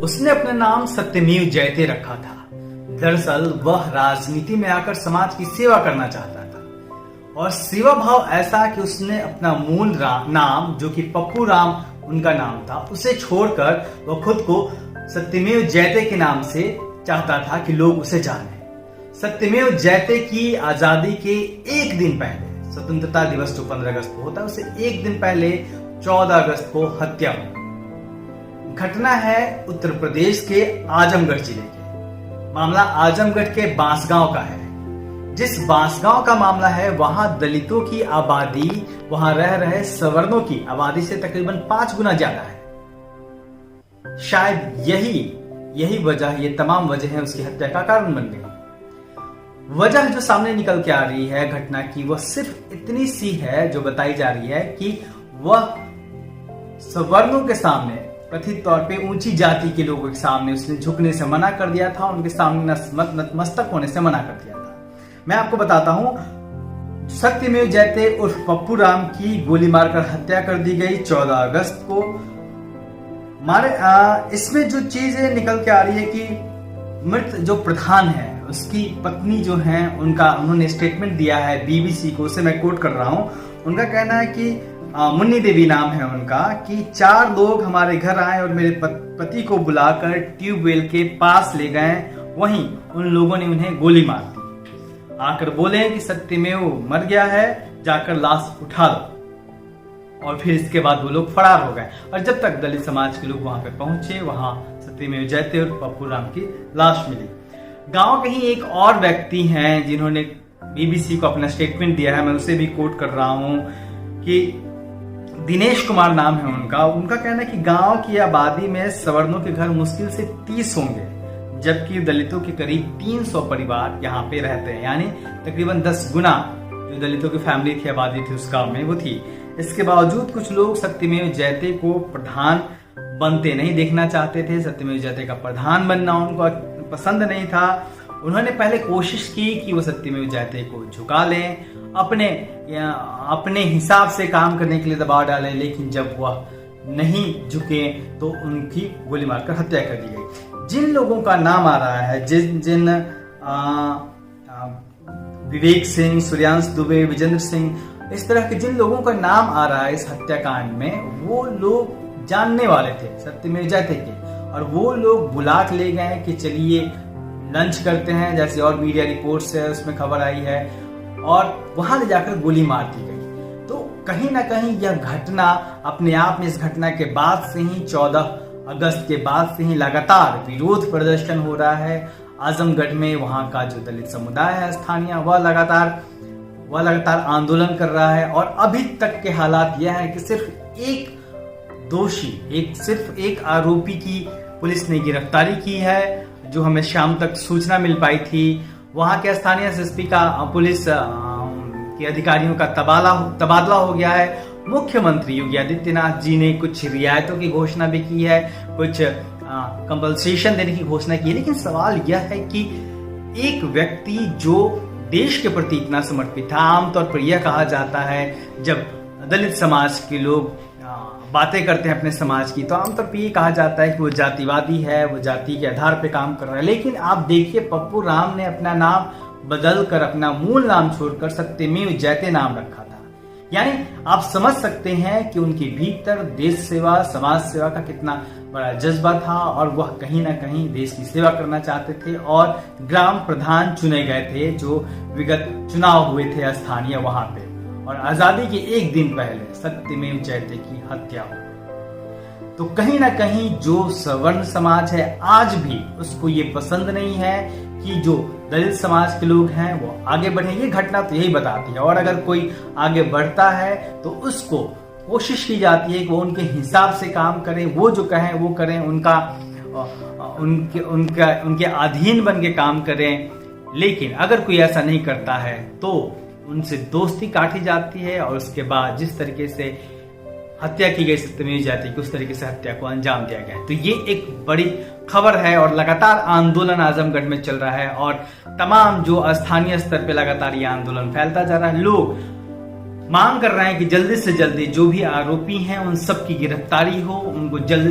उसने अपना नाम सत्यमेव जयते रखा था। दरअसल वह राजनीति में आकर समाज की सेवा करना चाहता था और सेवा भाव ऐसा कि उसने अपना मूल नाम जो कि पप्पू राम उनका नाम था उसे छोड़कर वह खुद को सत्यमेव जयते के नाम से चाहता था कि लोग उसे जाने। सत्यमेव जयते की आजादी के एक दिन पहले, स्वतंत्रता दिवस जो 15 अगस्त को होता है उससे एक दिन पहले 14 अगस्त को हत्या हुई। घटना है उत्तर प्रदेश के आजमगढ़ जिले के। मामला आजमगढ़ के बांसगांव का है। जिस बांसगांव का मामला है वहां दलितों की आबादी, वहां रह रहे सवर्णों की आबादी से तकरीबन 5 गुना ज्यादा है। शायद यही वजह, ये तमाम वजह है उसकी हत्या का कारण बन गई। वजह जो सामने निकल के आ रही है घटना की वह सिर्फ इतनी सी है जो बताई जा रही है कि वह सवर्णों के सामने, कथित तौर पे ऊंची जाति के लोगों के सामने उसने झुकने से मना कर दिया था, उनके सामने नतमस्तक होने से मना कर दिया था। मैं आपको बताता हूं, सत्यमेव जयते उर्फ पप्पू राम की गोली मारकर हत्या कर दी गई 14 अगस्त को। इसमें जो चीजें निकल के आ रही है कि मृत जो प्रधान है उसकी पत्नी जो है उन्होंने स्टेटमेंट दिया है बीबीसी को, उसे मैं कोट कर रहा हूं। उनका कहना है कि मुन्नी देवी नाम है उनका, कि 4 लोग हमारे घर आए और मेरे पति को बुलाकर ट्यूबवेल के पास ले गए, वहीं उन लोगों ने उन्हें गोली मार दी। आकर बोले कि सत्यमेव मर गया है, जाकर लाश उठा लो। और फिर इसके बाद वो लोग फरार हो गए। और जब तक दलित समाज के लोग वहां पर पहुंचे, वहां सत्यमेव जयते और पप्पू राम की लाश मिली। गांव के ही एक और व्यक्ति हैं जिन्होंने बीबीसी को अपना स्टेटमेंट दिया है, मैं उसे भी कोट कर रहा हूं कि दिनेश कुमार नाम है उनका कहना है कि गांव की आबादी में सवर्णों के घर मुश्किल से 30 होंगे, जबकि दलितों के करीब 300 परिवार यहाँ पे रहते हैं, यानी तकरीबन 10 गुना जो दलितों की फैमिली थी, आबादी थी उस गांव में वो थी। इसके बावजूद कुछ लोग सत्यमेव जयते को प्रधान बनते नहीं देखना चाहते थे। सत्यमेव जयते का प्रधान बनना उनको पसंद नहीं था। उन्होंने पहले कोशिश की कि वो सत्यमेव जयते को झुका लें, अपने हिसाब से काम करने के लिए दबाव डालें, लेकिन जब वह नहीं झुके तो उनकी गोली मारकर हत्या कर दी गई। जिन लोगों का नाम आ रहा है, जिन विवेक सिंह, सूर्यांश दुबे, विजेंद्र सिंह, इस तरह के जिन लोगों का नाम आ रहा है इस हत्याकांड में, वो लोग जानने वाले थे सत्यमेव जयते के, और वो लोग बुला के ले गए कि चलिए लंच करते हैं, जैसे और मीडिया रिपोर्ट्स है उसमें खबर आई है, और वहां ले जाकर गोली मार दी गई। तो कहीं ना कहीं यह घटना अपने आप में, इस घटना के बाद से ही 14 अगस्त के बाद से ही लगातार विरोध प्रदर्शन हो रहा है आजमगढ़ में। वहां का जो दलित समुदाय है स्थानीय, वह लगातार आंदोलन कर रहा है। और अभी तक के हालात यह है कि सिर्फ एक दोषी, सिर्फ एक आरोपी की पुलिस ने गिरफ्तारी की है, जो हमें शाम तक सूचना मिल पाई थी। वहां के स्थानीय एसएसपी का पुलिस के अधिकारियों का तबादला हो गया है। मुख्यमंत्री योगी आदित्यनाथ जी ने कुछ रियायतों की घोषणा भी की है, कुछ कंपनसेशन देने की घोषणा की है। लेकिन सवाल यह है कि एक व्यक्ति जो देश के प्रति इतना समर्पित था, आमतौर पर यह कहा जाता है जब दलित समाज के लोग बातें करते हैं अपने समाज की, तो आमतौर पर ये कहा जाता है कि वो जातिवादी है, वो जाति के आधार पे काम कर रहा है। लेकिन आप देखिए, पप्पू राम ने अपना नाम बदल कर, अपना मूल नाम छोड़कर सत्यमेव जयते नाम रखा था। यानी आप समझ सकते हैं कि उनके भीतर देश सेवा, समाज सेवा का कितना बड़ा जज्बा था, और वह कहीं ना कहीं देश की सेवा करना चाहते थे। और ग्राम प्रधान चुने गए थे जो विगत चुनाव हुए थे स्थानीय वहां पे, और आजादी के एक दिन पहले सत्यमेव जयते की हत्या हो। तो कहीं ना कहीं जो सवर्ण समाज है आज भी उसको ये पसंद नहीं है कि जो दलित समाज के लोग हैं वो आगे बढ़े। ये घटना तो यही बताती है। और अगर कोई आगे बढ़ता है तो उसको कोशिश की जाती है कि वो उनके हिसाब से काम करें, वो जो कहें वो करें, उनके अधीन बन के काम करें। लेकिन अगर कोई ऐसा नहीं करता है तो उनसे दोस्ती काटी जाती है, और उसके बाद जिस तरीके से हत्या की गई सत्यमेव जयते की, उस तरीके से हत्या को अंजाम दिया गया। तो ये एक बड़ी खबर है, और लगातार आंदोलन आजमगढ़ में चल रहा है, और तमाम जो स्थानीय स्तर पे लगातार ये आंदोलन फैलता जा रहा है। लोग मांग कर रहे हैं कि जल्दी से जल्दी जो भी आरोपी हैं उन सब की गिरफ्तारी हो, उनको जल्दी से